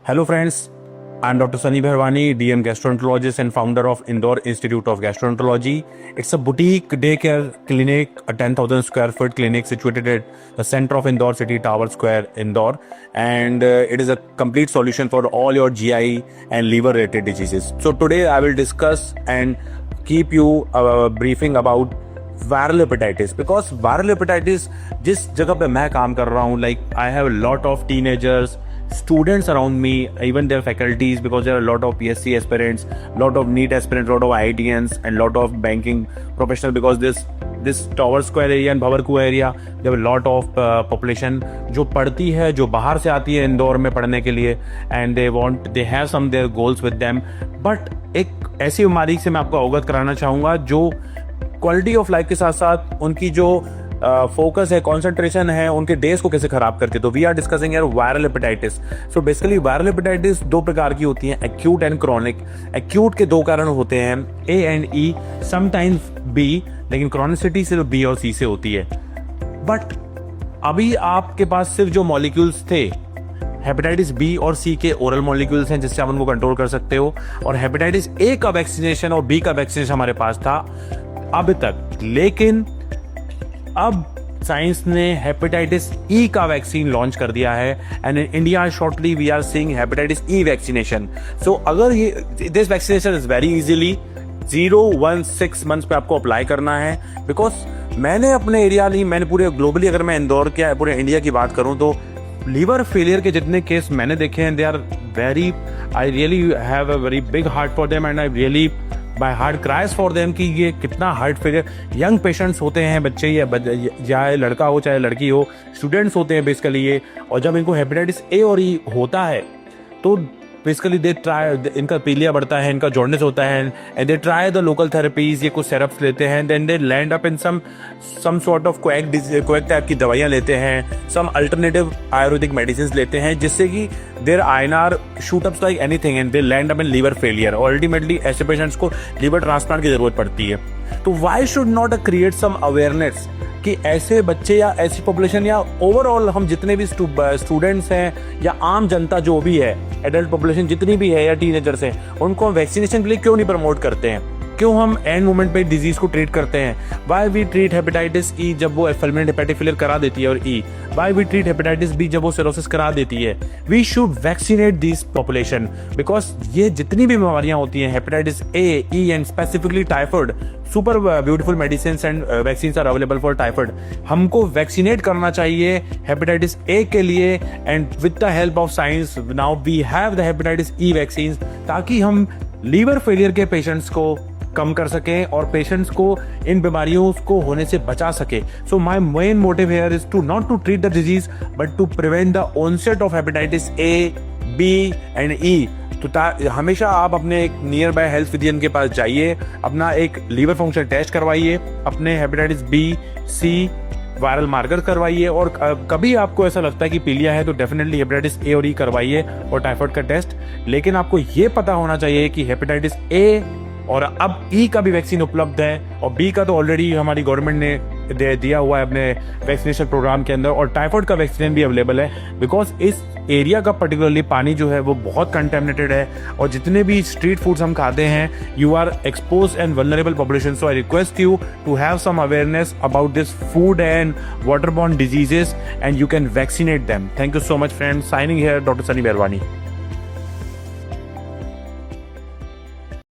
Hello friends, I'm Dr. Sunny Bharwani, DM gastroenterologist and founder of Indore Institute of Gastroenterology. It's a boutique daycare clinic, a 10,000 square foot clinic situated at the center of Indore City, Tower Square, Indore. And it is a complete solution for all your GI and liver related diseases. So today I will discuss and keep you briefing about viral hepatitis because viral hepatitis जिस जगह पे मैं काम कर रहा हूँ, like I have lot of teenagers students around me, even their faculties, because there are a lot of PSC aspirants, lot of NEET aspirants, lot of IITians and lot of banking professionals, because this Tower Square area and Bhavarku area, there are a lot of population जो पढ़ती है, जो बाहर से आती है इंदौर में पढ़ने के लिए, and they have some their goals with them, but एक ऐसी बीमारी से मैं आपको अवगत कराना चाहूँगा जो क्वालिटी ऑफ लाइफ के साथ साथ उनकी जो फोकस है, कॉन्सेंट्रेशन है, उनके डेज को कैसे खराब करती है। तो वी आर डिस्कसिंग यार viral hepatitis. So basically viral hepatitis दो प्रकार की होती है, एक्यूट एंड क्रॉनिक। एक्यूट के दो कारण होते हैं, A and E, sometimes B, लेकिन क्रॉनिसिटी सिर्फ बी और सी से होती है। बट अभी आपके पास सिर्फ जो मॉलिक्यूल्स थे, हेपेटाइटिस बी और सी के ओरल मॉलिक्यूल्स हैं जिससे आप उनको कंट्रोल कर सकते हो, और हेपेटाइटिस ए का वैक्सीनेशन और बी का वैक्सीनेशन हमारे पास था अब तक। लेकिन अब साइंस ने हेपेटाइटिस ई का वैक्सीन लॉन्च कर दिया है, and in India shortly we are seeing hepatitis E vaccination. So अगर ये this vaccination is very easily 0-1-6 months पे आपको अप्लाई करना है। बिकॉज मैंने अपने एरिया नहीं, मैंने पूरे ग्लोबली, अगर मैं इंदौर के पूरे इंडिया की बात करूं तो लीवर फेलियर के जितने केस मैंने देखे हैं, they are very, I really have a very big heart for them, and I really my heart cries for them कि ये कितना हार्ट फेलियर यंग पेशेंट्स होते हैं, बच्चे या चाहे लड़का हो चाहे लड़की हो, स्टूडेंट्स होते हैं बेसिकली ये। और जब इनको हेपेटाइटिस ए और ई होता है तो बेसिकली दे ट्राई, इनका पीलिया बढ़ता है, इनका जॉन्डिस होता है, and they try the local therapies, ये कुछ सिरप्स लेते हैं, then they land up in some sort of quack type की दवाइयाँ लेते हैं, सम अल्टरनेटिव आयुर्वेदिक मेडिसिन लेते हैं, जिससे कि their INR shoot ups like anything and they land up in liver failure, और अल्टीमेटली ऐसे पेशेंट्स को लीवर ट्रांसप्लांट की जरूरत पड़ती है। तो why should not create some awareness कि ऐसे बच्चे या ऐसी पॉपुलेशन या ओवरऑल हम जितने भी स्टूडेंट्स हैं या आम जनता जो भी है, एडल्ट पॉपुलेशन जितनी भी है या टीनेजर्स हैं, उनको हम वैक्सीनेशन के लिए क्यों नहीं प्रमोट करते हैं? क्यों हम एंड मोमेंट पे डिजीज को ट्रीट करते हैं? Why we treat hepatitis E जब वो फुलमिनेंट हेपेटिक फेलियर करा देती है, और E why we treat hepatitis B जब वो सिरोसिस करा देती है? We should vaccinate this population, because ये जितनी भी बीमारियां होती हैं, hepatitis A, E and specifically typhoid, super beautiful medicine and vaccine are available for typhoid. हमको वैक्सीनेट करना चाहिए हेपेटाइटिस ए के लिए, and with the help of science now we have the hepatitis E vaccine, ताकि हम liver failure के patients को कम कर सकें और पेशेंट्स को इन बीमारियों को होने से बचा सके। So my main motive here is to not to treat the disease but to prevent the onset of hepatitis A, B and E. तो हमेशा आप अपने एक नियर बाय हेल्थ फिजिशियन के पास जाइए, अपना एक लीवर फंक्शन टेस्ट करवाइए, अपने हेपेटाइटिस बी, सी वायरल मार्कर करवाइए, और कभी आपको ऐसा लगता है कि पीलिया है तो डेफिनेटली हेपेटाइटिस ए और ई करवाइए, और टाइफाइड का टेस्ट। लेकिन आपको ये पता होना चाहिए कि हेपेटाइटिस ए और अब ई का भी वैक्सीन उपलब्ध है, और बी का तो ऑलरेडी हमारी गवर्नमेंट ने दिया हुआ है अपने वैक्सीनेशन प्रोग्राम के अंदर, और टाइफाइड का वैक्सीन भी अवेलेबल है। बिकॉज इस एरिया का पर्टिकुलरली पानी जो है वो बहुत कंटेमिनेटेड है, और जितने भी स्ट्रीट फूड्स हम खाते हैं, you are expose and vulnerable population. So I request you to have some awareness about this food and waterborne diseases, and you can vaccinate them. Thank you so much friends, signing here doctor Sunny बेरवानी।